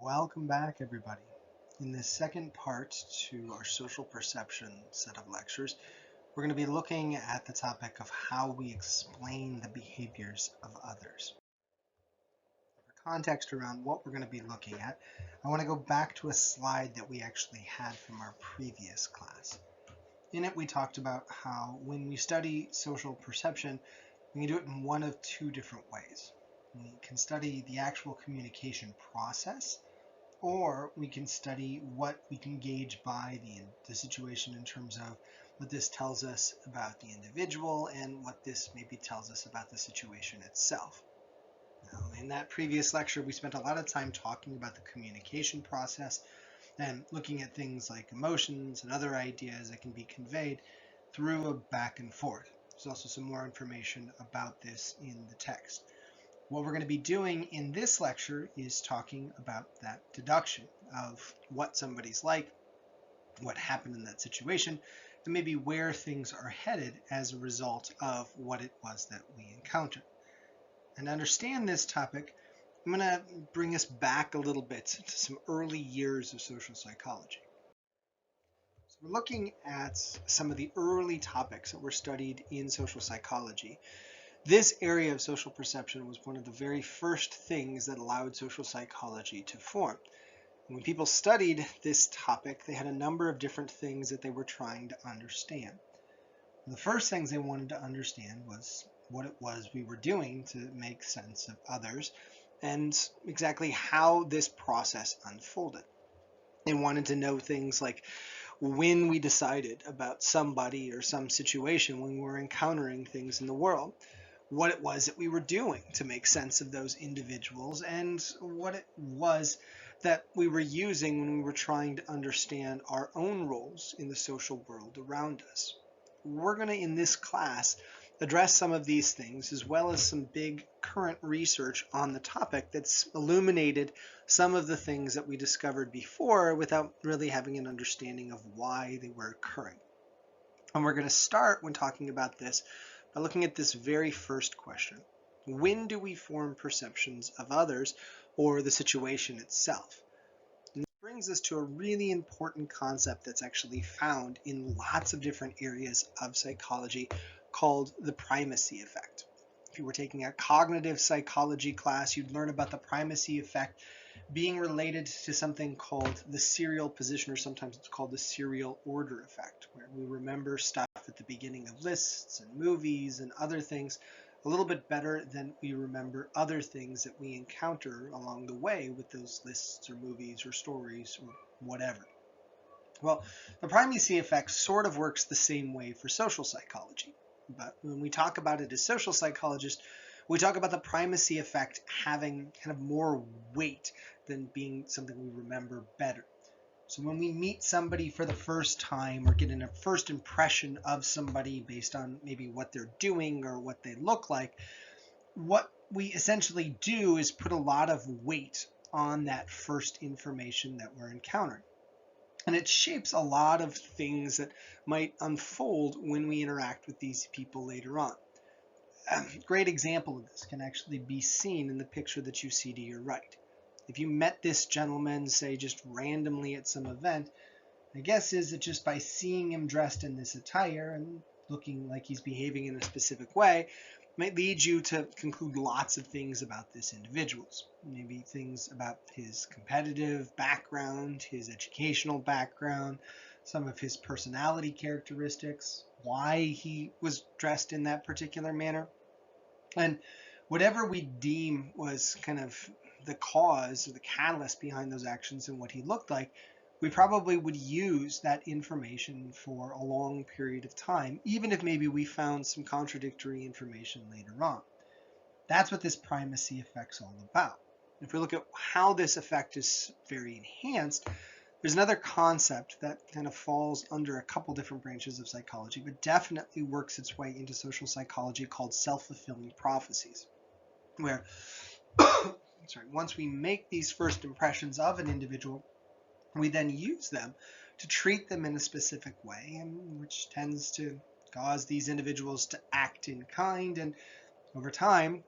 Welcome back, everybody. In this second part to our social perception set of lectures, we're going to be looking at the topic of how we explain the behaviors of others. For context around what we're going to be looking at, I want to go back to a slide that we actually had from our previous class. In it, we talked about how when we study social perception, we can do it in one of two different ways. We can study the actual communication process, or we can study what we can gauge by the situation in terms of what this tells us about the individual and what this maybe tells us about the situation itself. Now, in that previous lecture, we spent a lot of time talking about the communication process and looking at things like emotions and other ideas that can be conveyed through a back and forth. There's also some more information about this in the text. What we're going to be doing in this lecture is talking about that deduction of what somebody's like, what happened in that situation, and maybe where things are headed as a result of what it was that we encountered. And to understand this topic, I'm going to bring us back a little bit to some early years of social psychology. So we're looking at some of the early topics that were studied in social psychology. This area of social perception was one of the very first things that allowed social psychology to form. And when people studied this topic, they had a number of different things that they were trying to understand. The first things they wanted to understand was what it was we were doing to make sense of others and exactly how this process unfolded. They wanted to know things like when we decided about somebody or some situation when we were encountering things in the world, what it was that we were doing to make sense of those individuals, and what it was that we were using when we were trying to understand our own roles in the social world around us. We're going to, in this class, address some of these things as well as some big current research on the topic that's illuminated some of the things that we discovered before without really having an understanding of why they were occurring. And we're going to start when talking about this by looking at this very first question. When do we form perceptions of others or the situation itself? And this brings us to a really important concept that's actually found in lots of different areas of psychology called the primacy effect. If you were taking a cognitive psychology class, you'd learn about the primacy effect being related to something called the serial position, or sometimes it's called the serial order effect, where we remember stuff at the beginning of lists and movies and other things a little bit better than we remember other things that we encounter along the way with those lists or movies or stories or whatever. Well, the primacy effect sort of works the same way for social psychology. But when we talk about it as social psychologists, we talk about the primacy effect having kind of more weight than being something we remember better. So when we meet somebody for the first time or get a first impression of somebody based on maybe what they're doing or what they look like, what we essentially do is put a lot of weight on that first information that we're encountering. And it shapes a lot of things that might unfold when we interact with these people later on. A great example of this can actually be seen in the picture that you see to your right. If you met this gentleman, say, just randomly at some event, my guess is that just by seeing him dressed in this attire and looking like he's behaving in a specific way might lead you to conclude lots of things about this individual. Maybe things about his competitive background, his educational background, some of his personality characteristics, why he was dressed in that particular manner. And whatever we deem was kind of the cause or the catalyst behind those actions and what he looked like, we probably would use that information for a long period of time, even if maybe we found some contradictory information later on. That's what this primacy effect's all about. If we look at how this effect is very enhanced, there's another concept that kind of falls under a couple different branches of psychology, but definitely works its way into social psychology, called self-fulfilling prophecies, where once we make these first impressions of an individual, we then use them to treat them in a specific way, which tends to cause these individuals to act in kind, and over time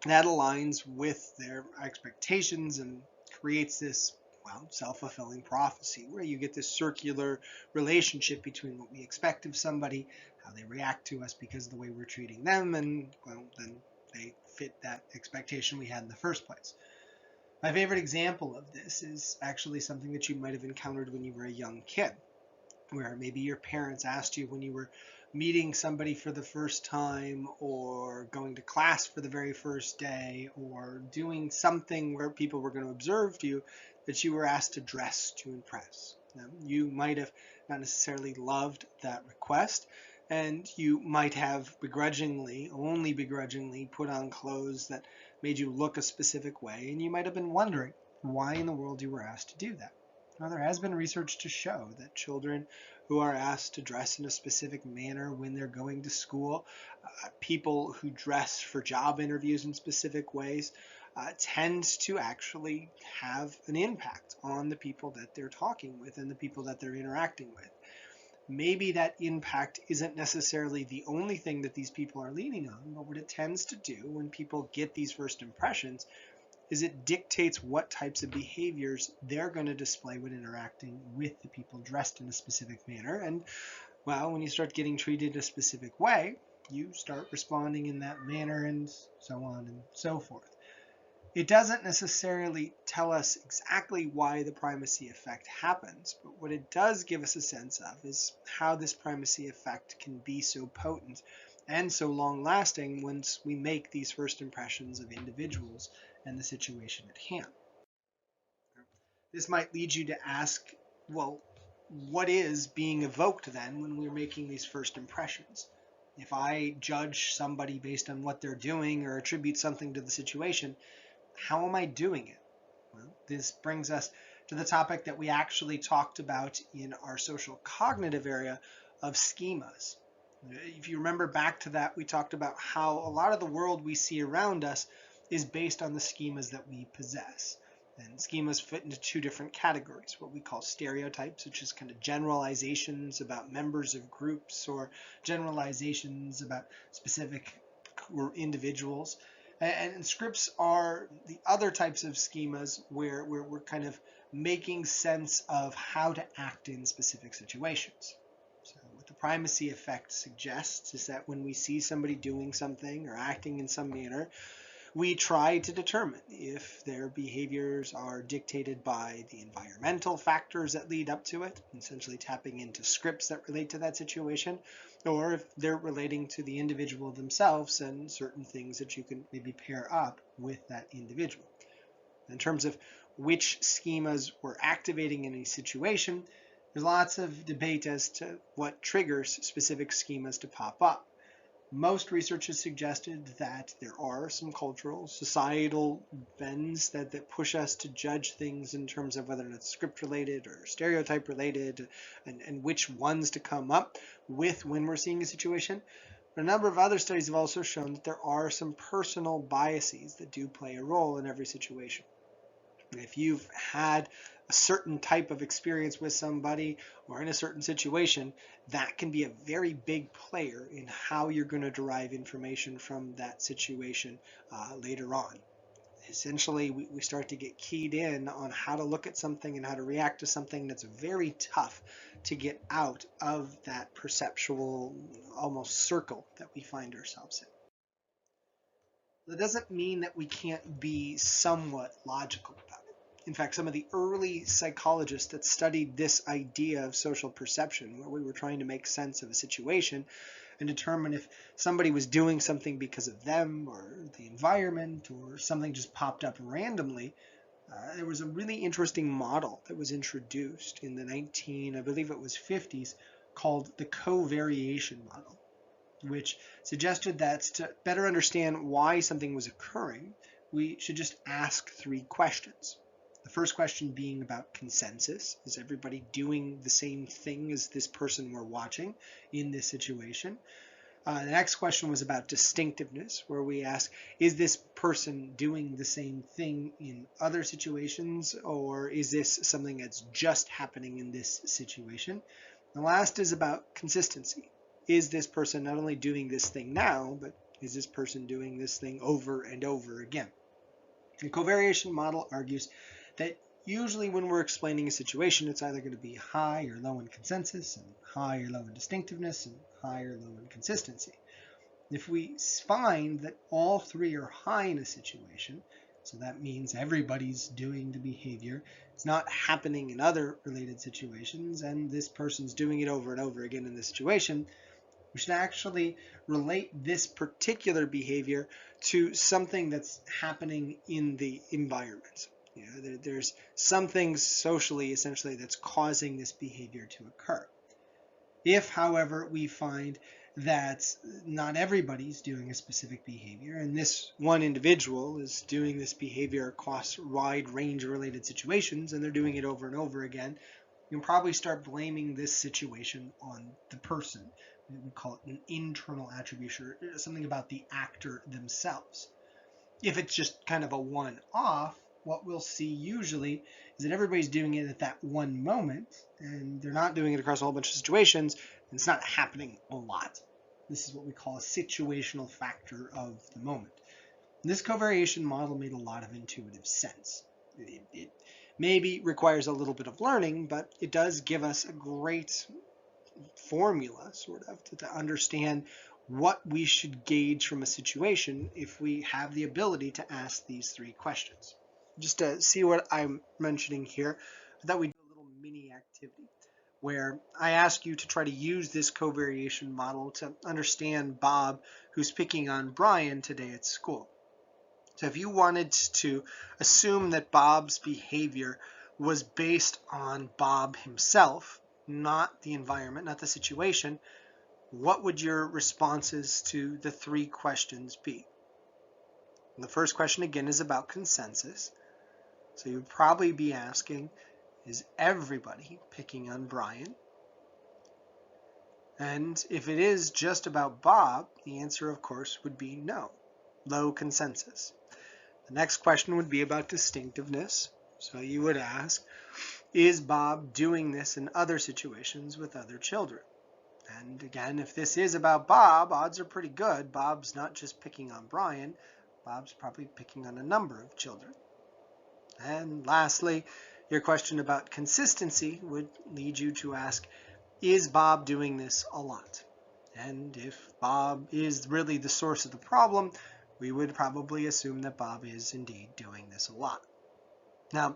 that aligns with their expectations and creates this, well, self-fulfilling prophecy where you get this circular relationship between what we expect of somebody, how they react to us because of the way we're treating them, and, well, then they fit that expectation we had in the first place. My favorite example of this is actually something that you might have encountered when you were a young kid, where maybe your parents asked you when you were meeting somebody for the first time, or going to class for the very first day, or doing something where people were going to observe you, that you were asked to dress to impress. Now, you might have not necessarily loved that request, and you might have begrudgingly, only begrudgingly, put on clothes that made you look a specific way, and you might have been wondering why in the world you were asked to do that. Now, there has been research to show that children who are asked to dress in a specific manner when they're going to school, people who dress for job interviews in specific ways, tends to actually have an impact on the people that they're talking with and the people that they're interacting with. Maybe that impact isn't necessarily the only thing that these people are leaning on, but what it tends to do when people get these first impressions is it dictates what types of behaviors they're going to display when interacting with the people dressed in a specific manner. And, well, when you start getting treated a specific way, you start responding in that manner, and so on and so forth. It doesn't necessarily tell us exactly why the primacy effect happens, but what it does give us a sense of is how this primacy effect can be so potent and so long-lasting once we make these first impressions of individuals and the situation at hand. This might lead you to ask, well, what is being evoked then when we're making these first impressions? If I judge somebody based on what they're doing or attribute something to the situation, how am I doing it? Well, this brings us to the topic that we actually talked about in our social cognitive area of schemas. If you remember back to that, we talked about how a lot of the world we see around us is based on the schemas that we possess. And schemas fit into two different categories, what we call stereotypes, which is kind of generalizations about members of groups or generalizations about specific individuals. And scripts are the other types of schemas where we're kind of making sense of how to act in specific situations. So what the primacy effect suggests is that when we see somebody doing something or acting in some manner, we try to determine if their behaviors are dictated by the environmental factors that lead up to it, essentially tapping into scripts that relate to that situation, or if they're relating to the individual themselves and certain things that you can maybe pair up with that individual. In terms of which schemas we're activating in a situation, there's lots of debate as to what triggers specific schemas to pop up. Most research has suggested that there are some cultural, societal bends that push us to judge things in terms of whether it's script related or stereotype related, and which ones to come up with when we're seeing a situation. But a number of other studies have also shown that there are some personal biases that do play a role in every situation. If you've had a certain type of experience with somebody or in a certain situation, that can be a very big player in how you're going to derive information from that situation later on. Essentially, we start to get keyed in on how to look at something and how to react to something that's very tough to get out of that perceptual almost circle that we find ourselves in. That doesn't mean that we can't be somewhat logical about it. In fact, some of the early psychologists that studied this idea of social perception, where we were trying to make sense of a situation and determine if somebody was doing something because of them or the environment or something just popped up randomly, there was a really interesting model that was introduced in the I believe it was 50s, called the covariation model, which suggested that to better understand why something was occurring, we should just ask 3 questions. The first question being about consensus. Is everybody doing the same thing as this person we're watching in this situation? The next question was about distinctiveness, where we ask, is this person doing the same thing in other situations, or is this something that's just happening in this situation? The last is about consistency. Is this person not only doing this thing now, but is this person doing this thing over and over again? The covariation model argues that usually when we're explaining a situation, it's either going to be high or low in consensus, and high or low in distinctiveness, and high or low in consistency. If we find that all three are high in a situation, so that means everybody's doing the behavior, it's not happening in other related situations, and this person's doing it over and over again in this situation, we should actually relate this particular behavior to something that's happening in the environment. There's something socially, essentially, that's causing this behavior to occur. If, however, we find that not everybody's doing a specific behavior, and this one individual is doing this behavior across a wide range of related situations, and they're doing it over and over again, you can probably start blaming this situation on the person. We call it an internal attribution, or something about the actor themselves. If it's just kind of a one-off, what we'll see usually is that everybody's doing it at that one moment, and they're not doing it across a whole bunch of situations, and it's not happening a lot. This is what we call a situational factor of the moment. This covariation model made a lot of intuitive sense. It maybe requires a little bit of learning, but it does give us a great formula, sort of, to understand what we should gauge from a situation if we have the ability to ask these three questions. Just to see what I'm mentioning here, I thought we'd do a little mini activity where I ask you to try to use this covariation model to understand Bob, who's picking on Brian today at school. So if you wanted to assume that Bob's behavior was based on Bob himself, not the environment, not the situation, what would your responses to the three questions be? And the first question, again, is about consensus. So you'd probably be asking, is everybody picking on Brian? And if it is just about Bob, the answer, of course, would be no, low consensus. The next question would be about distinctiveness. So you would ask, is Bob doing this in other situations with other children? And again, if this is about Bob, odds are pretty good. Bob's not just picking on Brian. Bob's probably picking on a number of children. And lastly, your question about consistency would lead you to ask, is Bob doing this a lot? And if Bob is really the source of the problem, we would probably assume that Bob is indeed doing this a lot. Now,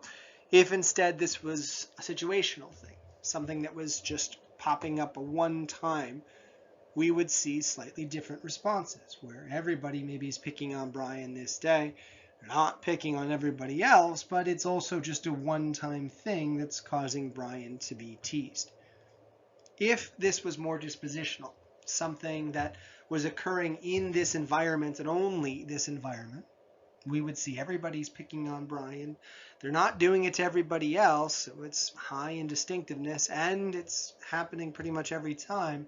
if instead this was a situational thing, something that was just popping up a one time, we would see slightly different responses, where everybody maybe is picking on Brian this day, they're not picking on everybody else, but it's also just a one-time thing that's causing Brian to be teased. If this was more dispositional, something that was occurring in this environment and only this environment, we would see everybody's picking on Brian. They're not doing it to everybody else, so it's high in distinctiveness, and it's happening pretty much every time.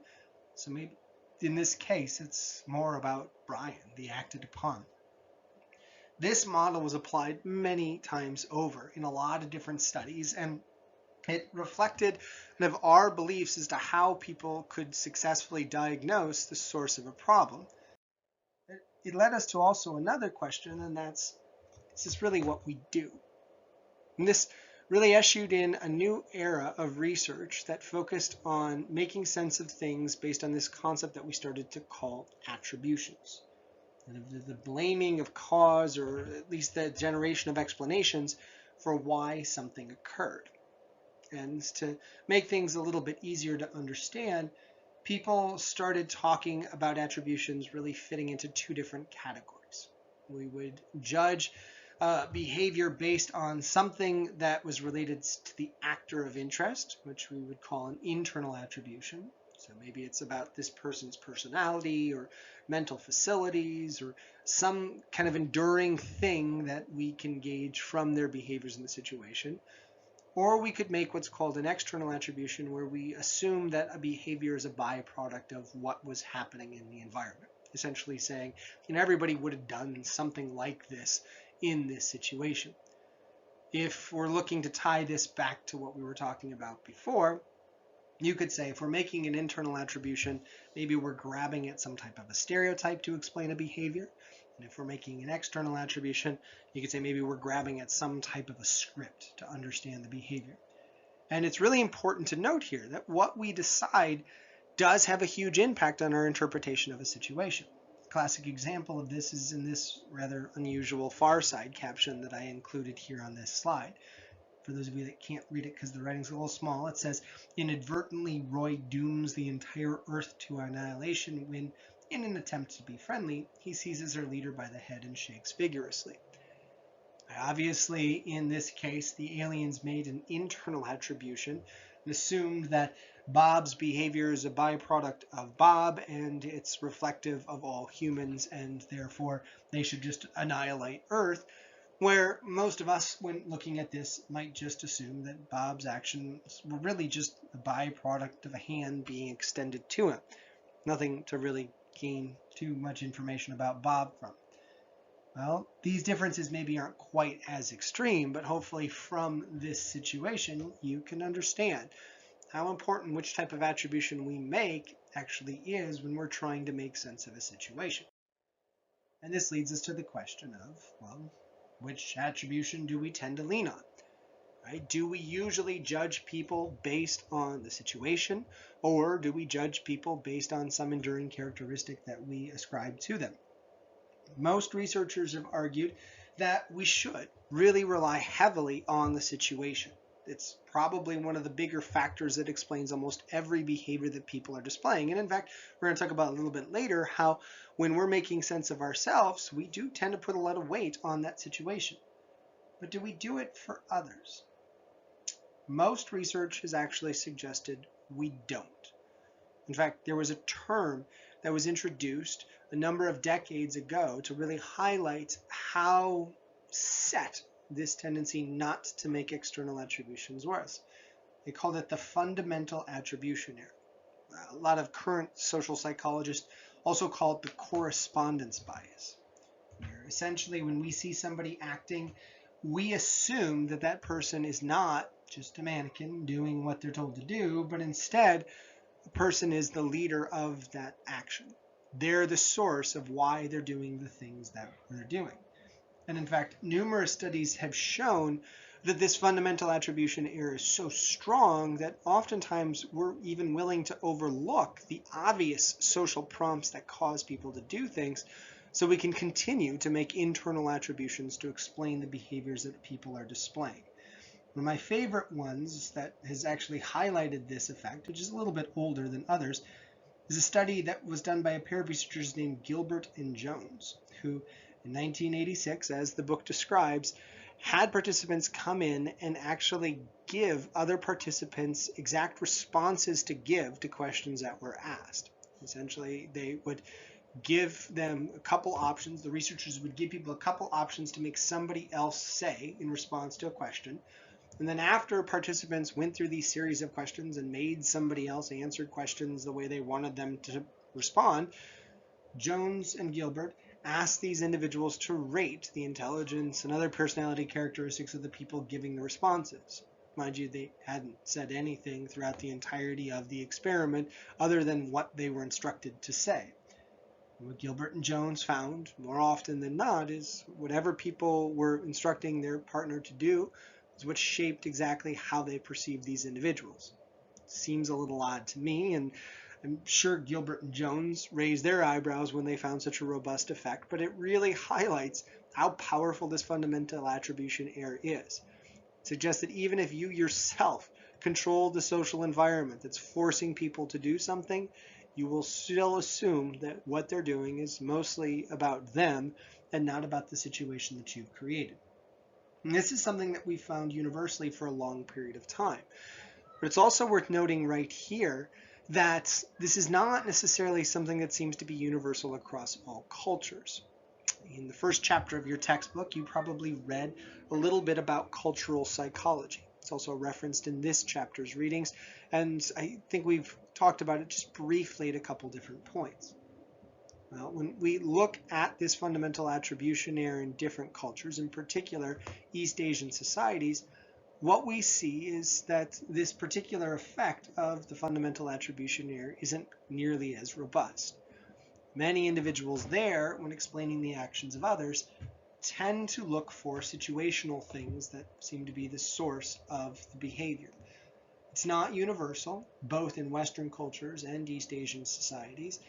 So maybe in this case, it's more about Brian, the acted upon. This model was applied many times over in a lot of different studies, and it reflected kind of our beliefs as to how people could successfully diagnose the source of a problem. It led us to also another question, and that's, is this really what we do? And this really ushered in a new era of research that focused on making sense of things based on this concept that we started to call attributions. And the blaming of cause, or at least the generation of explanations for why something occurred. And to make things a little bit easier to understand, people started talking about attributions really fitting into two different categories. We would judge behavior based on something that was related to the actor of interest, which we would call an internal attribution. So maybe it's about this person's personality or mental facilities or some kind of enduring thing that we can gauge from their behaviors in the situation. Or we could make what's called an external attribution, where we assume that a behavior is a byproduct of what was happening in the environment. Essentially saying, everybody would have done something like this in this situation. If we're looking to tie this back to what we were talking about before, you could say if we're making an internal attribution, maybe we're grabbing at some type of a stereotype to explain a behavior. And if we're making an external attribution, you could say maybe we're grabbing at some type of a script to understand the behavior. And it's really important to note here that what we decide does have a huge impact on our interpretation of a situation. A classic example of this is in this rather unusual far side caption that I included here on this slide. For those of you that can't read it because the writing's a little small, it says, inadvertently Roy dooms the entire Earth to annihilation when, in an attempt to be friendly, he seizes her leader by the head and shakes vigorously. Obviously, in this case, the aliens made an internal attribution and assumed that Bob's behavior is a byproduct of Bob and it's reflective of all humans, and therefore they should just annihilate Earth, where most of us, when looking at this, might just assume that Bob's actions were really just a byproduct of a hand being extended to him. Nothing to really gain too much information about Bob from. Well, these differences maybe aren't quite as extreme, but hopefully from this situation you can understand how important which type of attribution we make actually is when we're trying to make sense of a situation. And this leads us to the question of, well, which attribution do we tend to lean on? Right? Do we usually judge people based on the situation, or do we judge people based on some enduring characteristic that we ascribe to them? Most researchers have argued that we should really rely heavily on the situation. It's probably one of the bigger factors that explains almost every behavior that people are displaying. And in fact, we're going to talk about a little bit later how when we're making sense of ourselves, we do tend to put a lot of weight on that situation. But do we do it for others? Most research has actually suggested we don't. In fact, there was a term that was introduced a number of decades ago to really highlight how set this tendency not to make external attributions was. They called it the fundamental attribution error. A lot of current social psychologists also call it the correspondence bias. Where essentially, when we see somebody acting, we assume that that person is not just a mannequin doing what they're told to do, but instead, the person is the leader of that action. They're the source of why they're doing the things that they're doing. And in fact, numerous studies have shown that this fundamental attribution error is so strong that oftentimes we're even willing to overlook the obvious social prompts that cause people to do things so we can continue to make internal attributions to explain the behaviors that people are displaying. One of my favorite ones that has actually highlighted this effect, which is a little bit older than others, is a study that was done by a pair of researchers named Gilbert and Jones, who in 1986, as the book describes, had participants come in and actually give other participants exact responses to give to questions that were asked. Essentially, they would give them a couple options. The researchers would give people a couple options to make somebody else say in response to a question. And then after participants went through these series of questions and made somebody else answer questions the way they wanted them to respond, Jones and Gilbert asked these individuals to rate the intelligence and other personality characteristics of the people giving the responses. Mind you, they hadn't said anything throughout the entirety of the experiment other than what they were instructed to say. What Gilbert and Jones found more often than not is whatever people were instructing their partner to do is what shaped exactly how they perceived these individuals. Seems a little odd to me, and I'm sure Gilbert and Jones raised their eyebrows when they found such a robust effect, but it really highlights how powerful this fundamental attribution error is. It suggests that even if you yourself control the social environment that's forcing people to do something, you will still assume that what they're doing is mostly about them and not about the situation that you've created. And this is something that we found universally for a long period of time. But it's also worth noting right here that this is not necessarily something that seems to be universal across all cultures. In the first chapter of your textbook, you probably read a little bit about cultural psychology. It's also referenced in this chapter's readings, and I think we've talked about it just briefly at a couple different points. Well, when we look at this fundamental attribution error in different cultures, in particular East Asian societies, what we see is that this particular effect of the fundamental attribution error isn't nearly as robust. Many individuals there, when explaining the actions of others, tend to look for situational things that seem to be the source of the behavior. It's not universal, both in Western cultures and East Asian societies,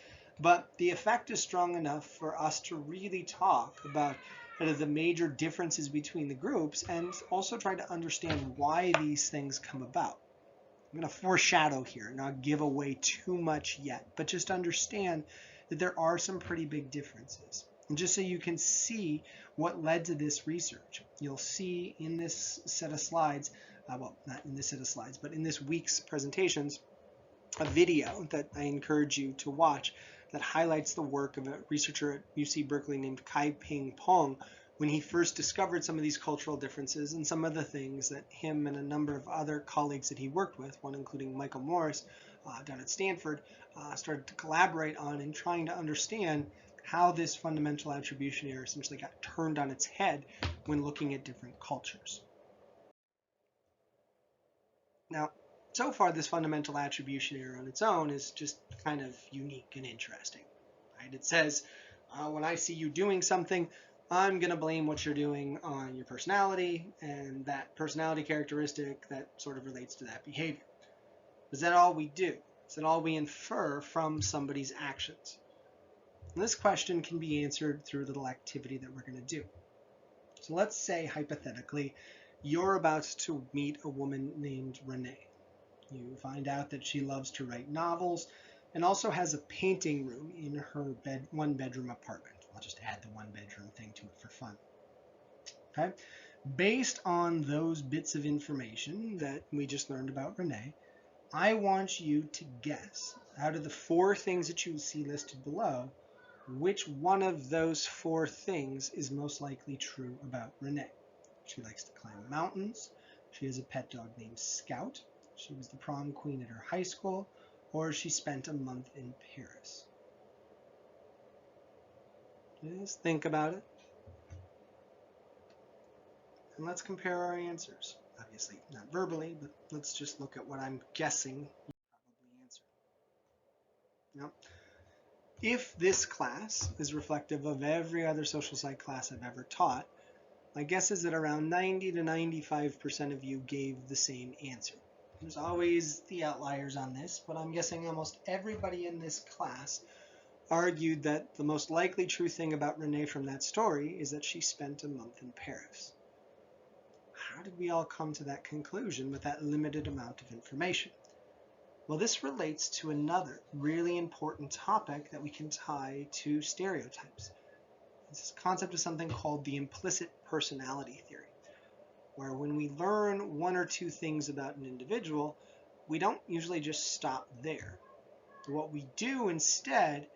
but the effect is strong enough for us to really talk about the major differences between the groups and also try to understand why these things come about. I'm going to foreshadow here, not give away too much yet, but just understand that there are some pretty big differences. And just so you can see what led to this research, you'll see in this set of slides, well, not in this set of slides, but in this week's presentations, a video that I encourage you to watch that highlights the work of a researcher at UC Berkeley named Kai-Ping Pong when he first discovered some of these cultural differences and some of the things that him and a number of other colleagues that he worked with, one including Michael Morris down at Stanford, started to collaborate on in trying to understand how this fundamental attribution error essentially got turned on its head when looking at different cultures. Now, so far, this fundamental attribution error on its own is just kind of unique and interesting. Right? It says, when I see you doing something, I'm going to blame what you're doing on your personality and that personality characteristic that sort of relates to that behavior. Is that all we do? Is that all we infer from somebody's actions? And this question can be answered through a little activity that we're going to do. So let's say, hypothetically, you're about to meet a woman named Renee. You find out that she loves to write novels and also has a painting room in her one-bedroom apartment. I'll just add the one-bedroom thing to it for fun. Okay? Based on those bits of information that we just learned about Renee, I want you to guess, out of the 4 things that you see listed below, which one of those 4 things is most likely true about Renee. She likes to climb mountains. She has a pet dog named Scout. She was the prom queen at her high school, or she spent a month in Paris. Just think about it. And let's compare our answers. Obviously, not verbally, but let's just look at what I'm guessing you probably answered. Now, if this class is reflective of every other social psych class I've ever taught, my guess is that around 90 to 95% of you gave the same answer. There's always the outliers on this, but I'm guessing almost everybody in this class argued that the most likely true thing about Renee from that story is that she spent a month in Paris. How did we all come to that conclusion with that limited amount of information? Well, this relates to another really important topic that we can tie to stereotypes. This concept of something called the implicit personality theory, where when we learn 1 or 2 things about an individual, we don't usually just stop there. What we do instead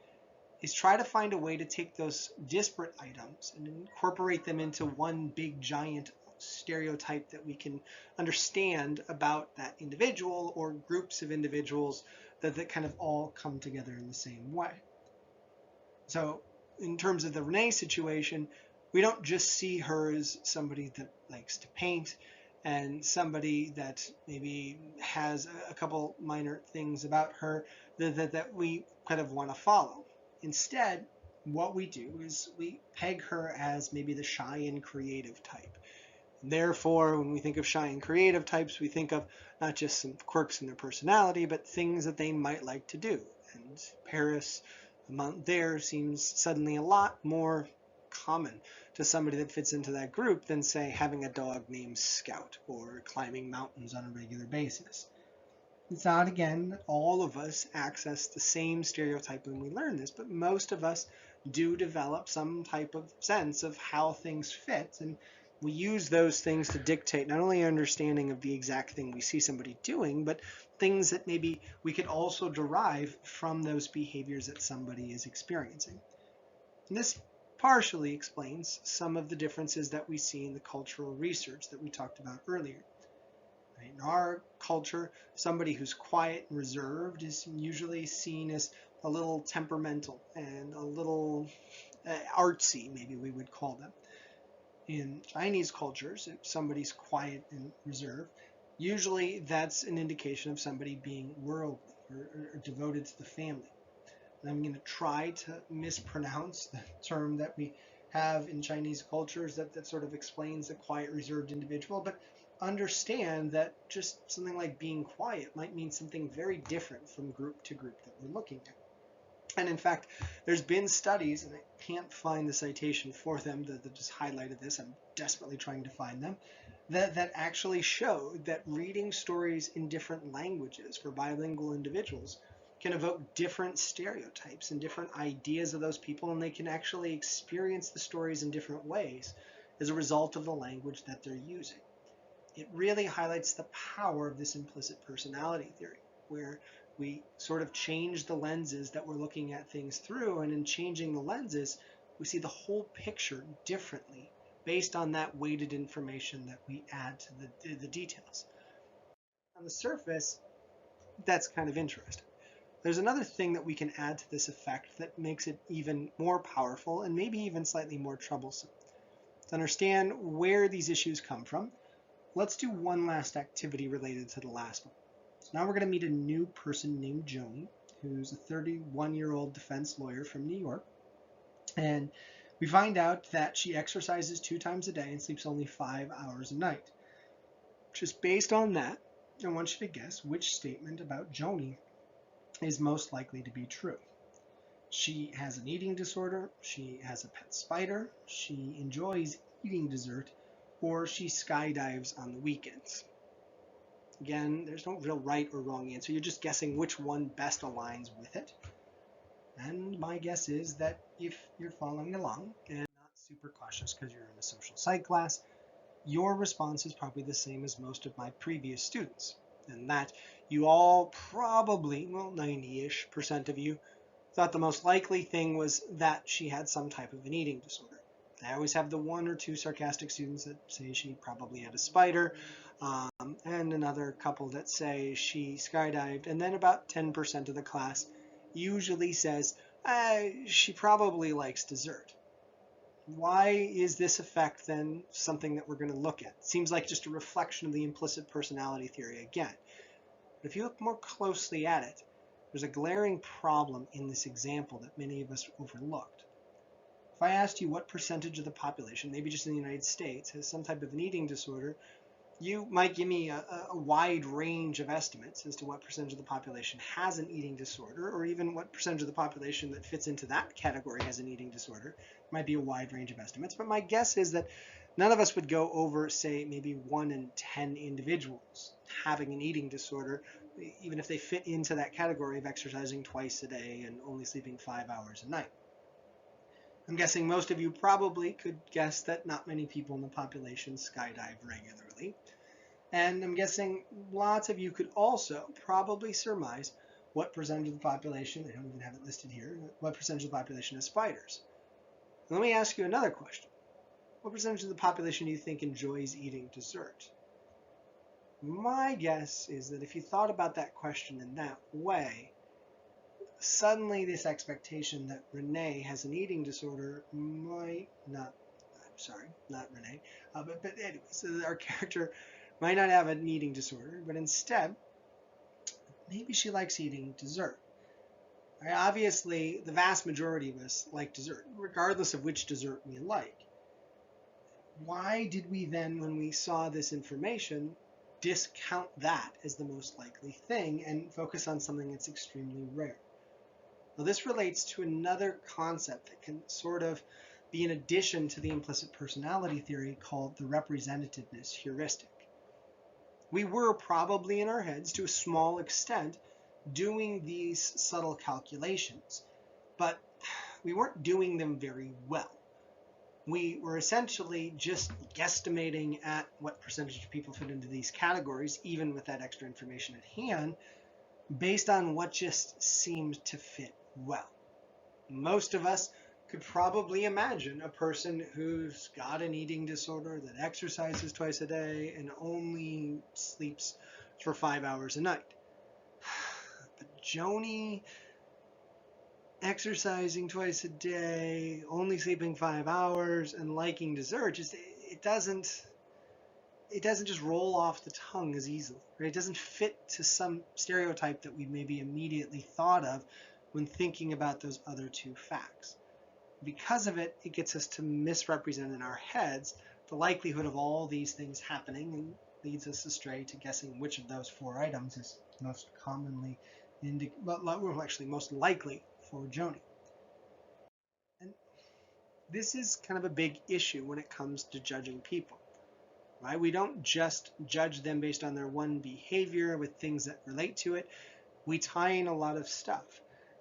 is try to find a way to take those disparate items and incorporate them into one big giant stereotype that we can understand about that individual or groups of individuals that kind of all come together in the same way. So in terms of the Renee situation, we don't just see her as somebody that likes to paint and somebody that maybe has a couple minor things about her that we kind of want to follow. Instead, what we do is we peg her as maybe the shy and creative type. Therefore, when we think of shy and creative types, we think of not just some quirks in their personality, but things that they might like to do. And Paris, a month there, seems suddenly a lot more common to somebody that fits into that group than, say, having a dog named Scout or climbing mountains on a regular basis. It's not, again, that all of us access the same stereotype when we learn this, but most of us do develop some type of sense of how things fit, and we use those things to dictate not only our understanding of the exact thing we see somebody doing, but things that maybe we could also derive from those behaviors that somebody is experiencing. And this partially explains some of the differences that we see in the cultural research that we talked about earlier. In our culture, somebody who's quiet and reserved is usually seen as a little temperamental and a little artsy, maybe we would call them. In Chinese cultures, if somebody's quiet and reserved, usually that's an indication of somebody being worldly or devoted to the family. And I'm going to try to mispronounce the term that we have in Chinese cultures that sort of explains the quiet, reserved individual, but understand that just something like being quiet might mean something very different from group to group that we're looking at. And in fact, there's been studies, and I can't find the citation for them that just highlighted this. I'm desperately trying to find them, that actually showed that reading stories in different languages for bilingual individuals can evoke different stereotypes and different ideas of those people, and they can actually experience the stories in different ways as a result of the language that they're using. It really highlights the power of this implicit personality theory, where we sort of change the lenses that we're looking at things through, and in changing the lenses, we see the whole picture differently based on that weighted information that we add to the details. On the surface, that's kind of interesting. There's another thing that we can add to this effect that makes it even more powerful and maybe even slightly more troublesome. To understand where these issues come from, let's do one last activity related to the last one. So now we're going to meet a new person named Joni, who's a 31-year-old defense lawyer from New York. And we find out that she exercises 2 times a day and sleeps only 5 hours a night. Just based on that, I want you to guess which statement about Joni is most likely to be true. She has an eating disorder, she has a pet spider, she enjoys eating dessert, or she skydives on the weekends. Again, there's no real right or wrong answer. You're just guessing which one best aligns with it. And my guess is that if you're following along and not super cautious because you're in a social psych class, your response is probably the same as most of my previous students. And that you all probably, well, 90-ish% of you, thought the most likely thing was that she had some type of an eating disorder. I always have the 1 or 2 sarcastic students that say she probably had a spider, and another couple that say she skydived, and then about 10% of the class usually says she probably likes dessert. Why is this effect then something that we're going to look at? It seems like just a reflection of the implicit personality theory again. But if you look more closely at it, there's a glaring problem in this example that many of us overlooked. If I asked you what percentage of the population, maybe just in the United States, has some type of an eating disorder, you might give me a wide range of estimates as to what percentage of the population has an eating disorder, or even what percentage of the population that fits into that category has an eating disorder. It might be a wide range of estimates, but my guess is that none of us would go over, say, maybe 1 in 10 individuals having an eating disorder, even if they fit into that category of exercising twice a day and only sleeping 5 hours a night. I'm guessing most of you probably could guess that not many people in the population skydive regularly. And I'm guessing lots of you could also probably surmise what percentage of the population, I don't even have it listed here, what percentage of the population has spiders. Let me ask you another question. What percentage of the population do you think enjoys eating dessert? My guess is that if you thought about that question in that way, suddenly this expectation that Renee has an eating disorder might not, I'm sorry, not Renee, but anyway, so our character might not have an eating disorder, but instead, maybe she likes eating dessert. Right? Obviously, the vast majority of us like dessert, regardless of which dessert we like. Why did we then, when we saw this information, discount that as the most likely thing and focus on something that's extremely rare? Well, this relates to another concept that can sort of be an addition to the implicit personality theory called the representativeness heuristic. We were probably in our heads, to a small extent, doing these subtle calculations, but we weren't doing them very well. We were essentially just guesstimating at what percentage of people fit into these categories, even with that extra information at hand, based on what just seemed to fit well. Most of us could probably imagine a person who's got an eating disorder, that exercises twice a day, and only sleeps for 5 hours a night. But Joni, exercising twice a day, only sleeping 5 hours, and liking dessert, just it doesn't just roll off the tongue as easily. Right? It doesn't fit to some stereotype that we maybe immediately thought of when thinking about those other two facts. Because of it, it gets us to misrepresent in our heads the likelihood of all these things happening and leads us astray to guessing which of those four items is most commonly, actually most likely for Joni. And this is kind of a big issue when it comes to judging people, right? We don't just judge them based on their one behavior with things that relate to it. We tie in a lot of stuff.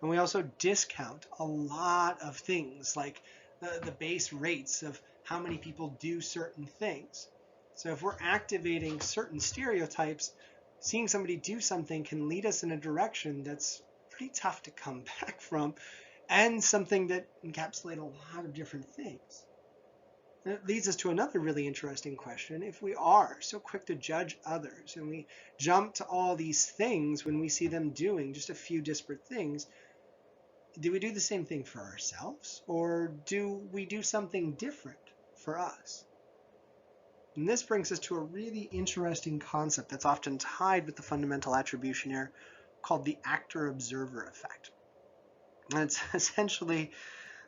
And we also discount a lot of things, like the base rates of how many people do certain things. So if we're activating certain stereotypes, seeing somebody do something can lead us in a direction that's pretty tough to come back from, and something that encapsulates a lot of different things. And it leads us to another really interesting question. If we are so quick to judge others and we jump to all these things when we see them doing just a few disparate things, do we do the same thing for ourselves, or do we do something different for us? And this brings us to a really interesting concept that's often tied with the fundamental attribution error called the actor-observer effect. And it's essentially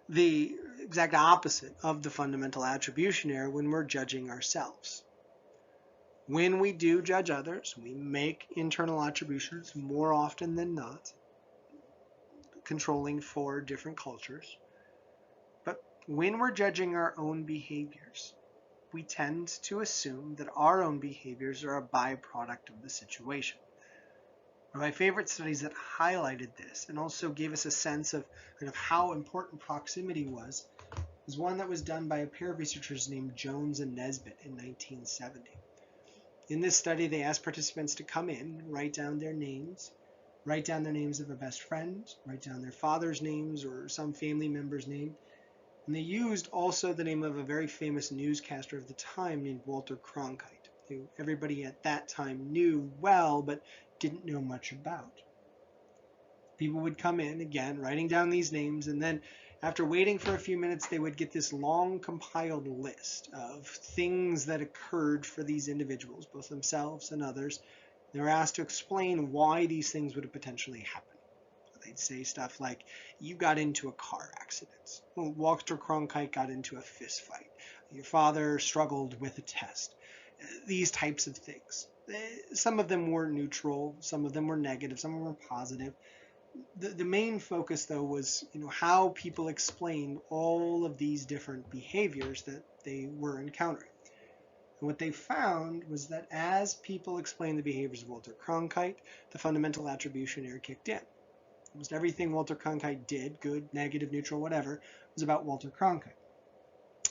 the exact opposite of the fundamental attribution error when we're judging ourselves. When we do judge others, we make internal attributions more often than not, controlling for different cultures. But when we're judging our own behaviors, we tend to assume that our own behaviors are a byproduct of the situation. One of my favorite studies that highlighted this and also gave us a sense of kind of how important proximity was one that was done by a pair of researchers named Jones and Nesbitt in 1970. In this study, they asked participants to come in, write down their names of a best friend, write down their father's names or some family member's name, and they used also the name of a very famous newscaster of the time named Walter Cronkite, who everybody at that time knew well but didn't know much about. People would come in, again, writing down these names, and then after waiting for a few minutes, they would get this long compiled list of things that occurred for these individuals, both themselves and others. They were asked to explain why these things would have potentially happened. They'd say stuff like, you got into a car accident. Walter Cronkite got into a fist fight. Your father struggled with a test. These types of things. Some of them were neutral, some of them were negative, some of them were positive. The main focus, though, was how people explained all of these different behaviors that they were encountering. And what they found was that as people explained the behaviors of Walter Cronkite, the fundamental attribution error kicked in. Almost everything Walter Cronkite did, good, negative, neutral, whatever, was about Walter Cronkite.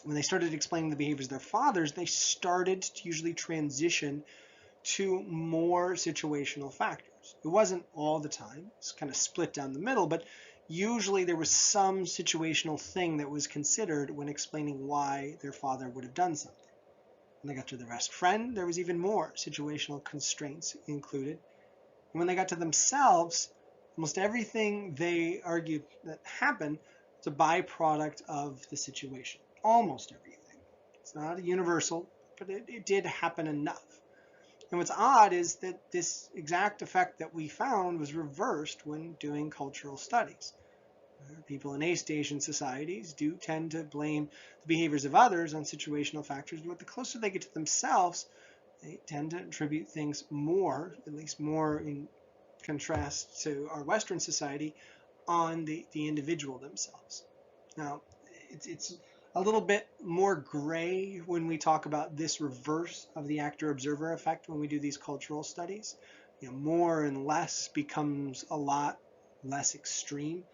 When they started explaining the behaviors of their fathers, they started to usually transition to more situational factors. It wasn't all the time. It's kind of split down the middle, but usually there was some situational thing that was considered when explaining why their father would have done something. When they got to their best friend, there was even more situational constraints included. And when they got to themselves, almost everything they argued that happened was a byproduct of the situation. Almost everything. It's not universal, but it did happen enough. And what's odd is that this exact effect that we found was reversed when doing cultural studies. People in East Asian societies do tend to blame the behaviors of others on situational factors, but the closer they get to themselves, they tend to attribute things more, at least more in contrast to our Western society, on the individual themselves. Now, it's a little bit more gray when we talk about this reverse of the actor-observer effect when we do these cultural studies. More and less becomes a lot less extreme.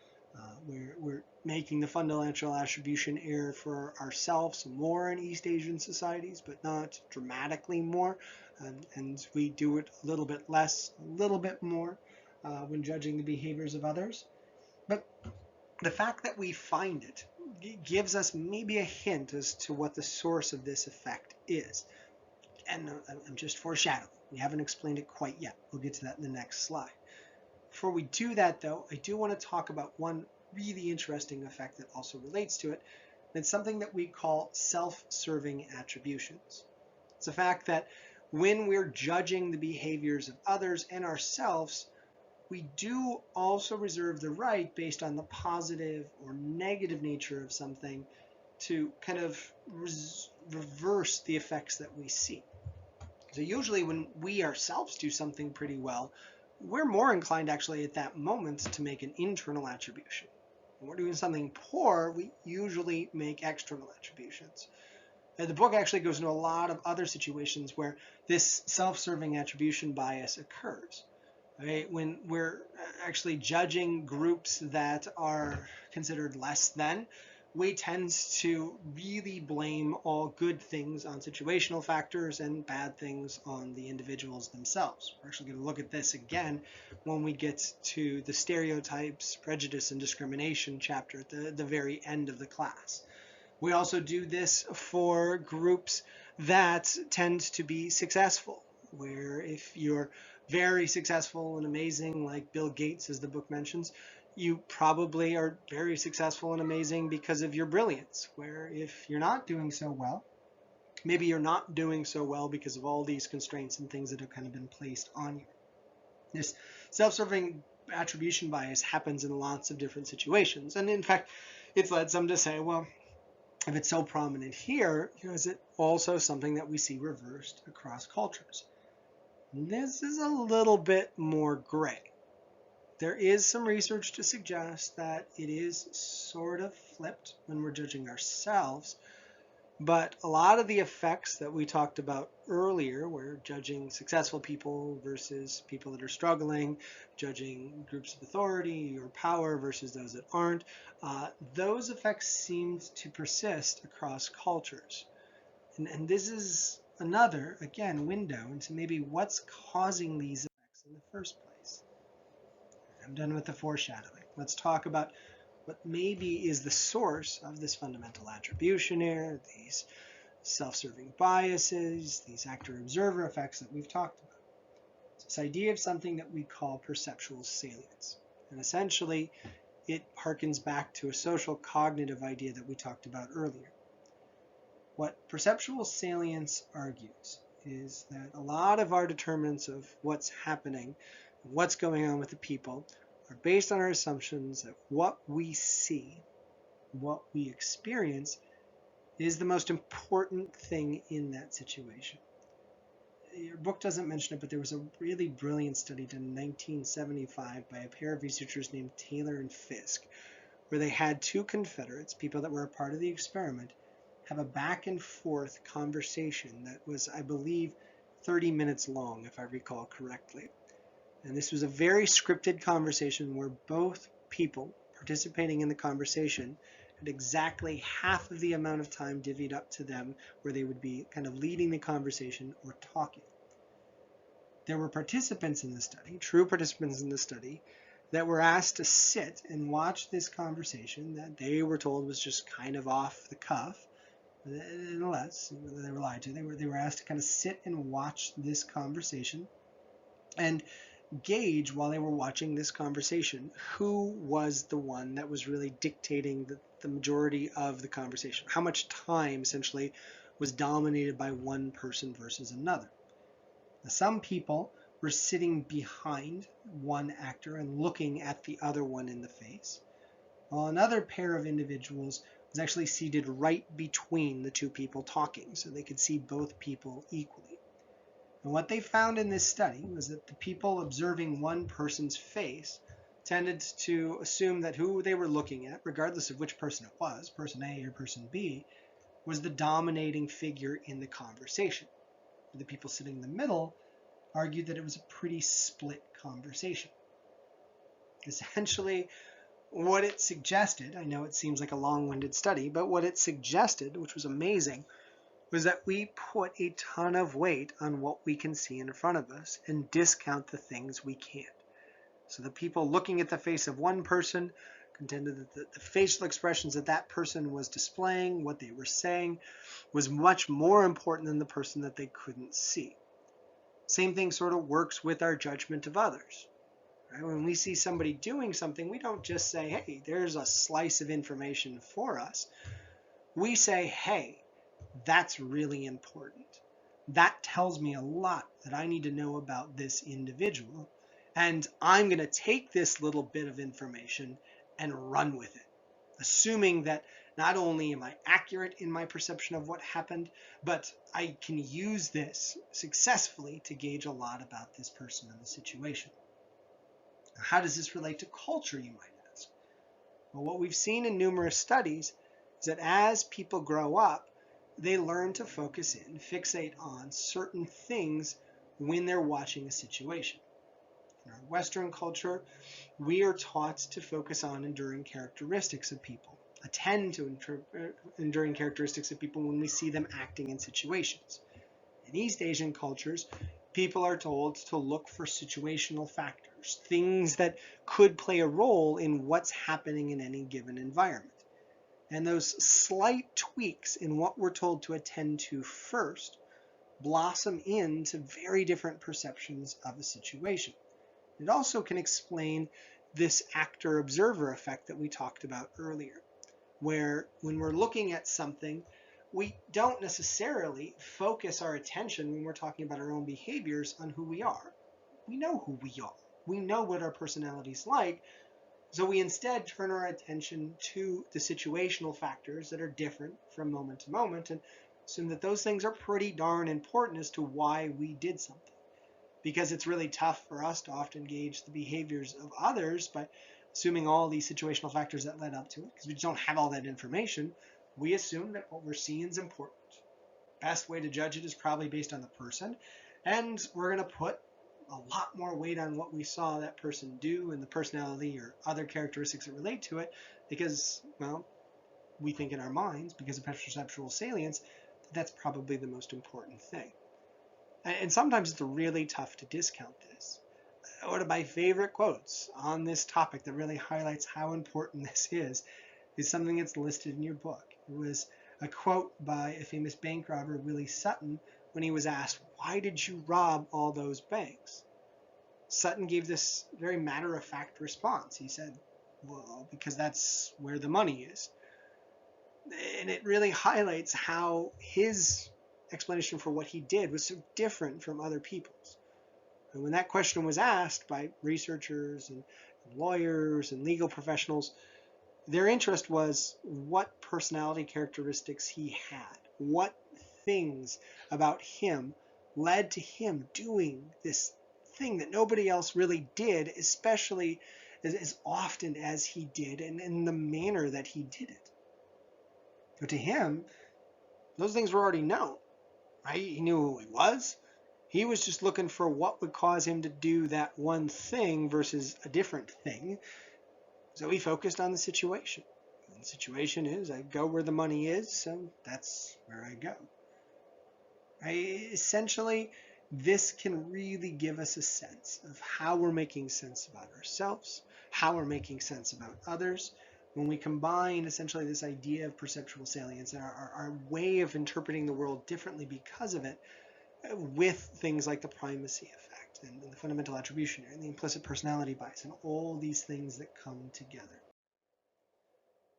We're making the fundamental attribution error for ourselves more in East Asian societies, but not dramatically more. And we do it a little bit less, a little bit more when judging the behaviors of others. But the fact that we find it gives us maybe a hint as to what the source of this effect is. And I'm just foreshadowing. We haven't explained it quite yet. We'll get to that in the next slide. Before we do that, though, I do want to talk about one really interesting effect that also relates to it. And it's something that we call self-serving attributions. It's the fact that when we're judging the behaviors of others and ourselves, we do also reserve the right, based on the positive or negative nature of something, to kind of reverse the effects that we see. So usually when we ourselves do something pretty well, we're more inclined actually at that moment to make an internal attribution. When we're doing something poor, we usually make external attributions. And the book actually goes into a lot of other situations where this self-serving attribution bias occurs. Right? When we're actually judging groups that are considered less than, we tend to really blame all good things on situational factors and bad things on the individuals themselves. We're actually going to look at this again when we get to the stereotypes, prejudice, and discrimination chapter at the very end of the class. We also do this for groups that tend to be successful, where if you're very successful and amazing, like Bill Gates, as the book mentions, you probably are very successful and amazing because of your brilliance. Where if you're not doing so well, maybe you're not doing so well because of all these constraints and things that have kind of been placed on you. This self-serving attribution bias happens in lots of different situations. And in fact, it's led some to say, well, if it's so prominent here, is it also something that we see reversed across cultures? This is a little bit more gray. There is some research to suggest that it is sort of flipped when we're judging ourselves, but a lot of the effects that we talked about earlier, where judging successful people versus people that are struggling, judging groups of authority or power versus those that aren't, those effects seem to persist across cultures. And this is another, again, window into maybe what's causing these effects in the first place. I'm done with the foreshadowing. Let's talk about what maybe is the source of this fundamental attribution error, these self-serving biases, these actor-observer effects that we've talked about. It's this idea of something that we call perceptual salience. And essentially, it harkens back to a social cognitive idea that we talked about earlier. What perceptual salience argues is that a lot of our determinants of what's happening, what's going on with the people, are based on our assumptions that what we see, what we experience, is the most important thing in that situation. Your book doesn't mention it, but there was a really brilliant study done in 1975 by a pair of researchers named Taylor and Fisk, where they had two Confederates, people that were a part of the experiment, have a back and forth conversation that was, I believe, 30 minutes long, if I recall correctly. And this was a very scripted conversation where both people participating in the conversation had exactly half of the amount of time divvied up to them, where they would be kind of leading the conversation or talking. There were participants in the study, true participants in the study, that were asked to sit and watch this conversation that they were told was just kind of off the cuff. Nonetheless, they were lied to. They were asked to kind of sit and watch this conversation and gauge, while they were watching this conversation, who was the one that was really dictating the majority of the conversation. How much time essentially was dominated by one person versus another. Now, some people were sitting behind one actor and looking at the other one in the face, while another pair of individuals was actually seated right between the two people talking, so they could see both people equally. And what they found in this study was that the people observing one person's face tended to assume that who they were looking at, regardless of which person it was, person A or person B, was the dominating figure in the conversation. The people sitting in the middle argued that it was a pretty split conversation. Essentially, what it suggested, I know it seems like a long-winded study, but what it suggested, which was amazing, was that we put a ton of weight on what we can see in front of us and discount the things we can't. So the people looking at the face of one person contended that the facial expressions that that person was displaying, what they were saying, was much more important than the person that they couldn't see. Same thing sort of works with our judgment of others. Right? When we see somebody doing something, we don't just say, hey, there's a slice of information for us. We say, hey, that's really important. That tells me a lot that I need to know about this individual. And I'm going to take this little bit of information and run with it, assuming that not only am I accurate in my perception of what happened, but I can use this successfully to gauge a lot about this person and the situation. Now, how does this relate to culture, you might ask? Well, what we've seen in numerous studies is that as people grow up, they learn to focus in, fixate on certain things when they're watching a situation. In our Western culture, we are taught to focus on enduring characteristics of people, attend to enduring characteristics of people when we see them acting in situations. In East Asian cultures, people are told to look for situational factors, things that could play a role in what's happening in any given environment. And those slight tweaks in what we're told to attend to first blossom into very different perceptions of a situation. It also can explain this actor-observer effect that we talked about earlier, where when we're looking at something, we don't necessarily focus our attention when we're talking about our own behaviors on who we are. We know who we are. We know what our personality's like, so we instead turn our attention to the situational factors that are different from moment to moment and assume that those things are pretty darn important as to why we did something. Because it's really tough for us to often gauge the behaviors of others by assuming all these situational factors that led up to it, because we just don't have all that information, we assume that what we're seeing is important. Best way to judge it is probably based on the person, and we're going to put a lot more weight on what we saw that person do and the personality or other characteristics that relate to it, because, well, we think in our minds, because of perceptual salience, that's probably the most important thing. And sometimes it's really tough to discount this. One of my favorite quotes on this topic that really highlights how important this is something that's listed in your book. It was a quote by a famous bank robber, Willie Sutton, when he was asked, "Why did you rob all those banks?" Sutton gave this very matter-of-fact response. He said, "Well, because that's where the money is." And it really highlights how his explanation for what he did was so different from other people's. And when that question was asked by researchers and lawyers and legal professionals, their interest was what personality characteristics he had, what things about him led to him doing this thing that nobody else really did, especially as often as he did and in the manner that he did it. But to him, those things were already known, right? He knew who he was. He was just looking for what would cause him to do that one thing versus a different thing. So he focused on the situation. And the situation is, I go where the money is, so that's where I go. Essentially, this can really give us a sense of how we're making sense about ourselves, how we're making sense about others, when we combine essentially this idea of perceptual salience and our way of interpreting the world differently because of it, with things like the primacy effect and the fundamental attribution and the implicit personality bias and all these things that come together.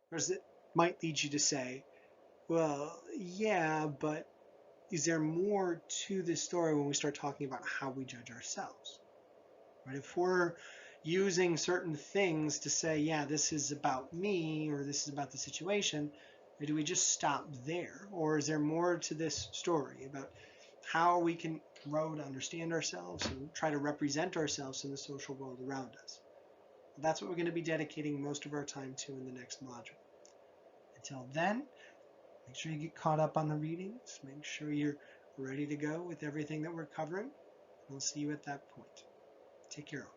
Whereas it might lead you to say, well, yeah, but is there more to this story when we start talking about how we judge ourselves? Right? If we're using certain things to say, yeah, this is about me or this is about the situation, or do we just stop there? Or is there more to this story about how we can grow to understand ourselves and try to represent ourselves in the social world around us? Well, that's what we're going to be dedicating most of our time to in the next module. Until then, make sure you get caught up on the readings. Make sure you're ready to go with everything that we're covering. We'll see you at that point. Take care.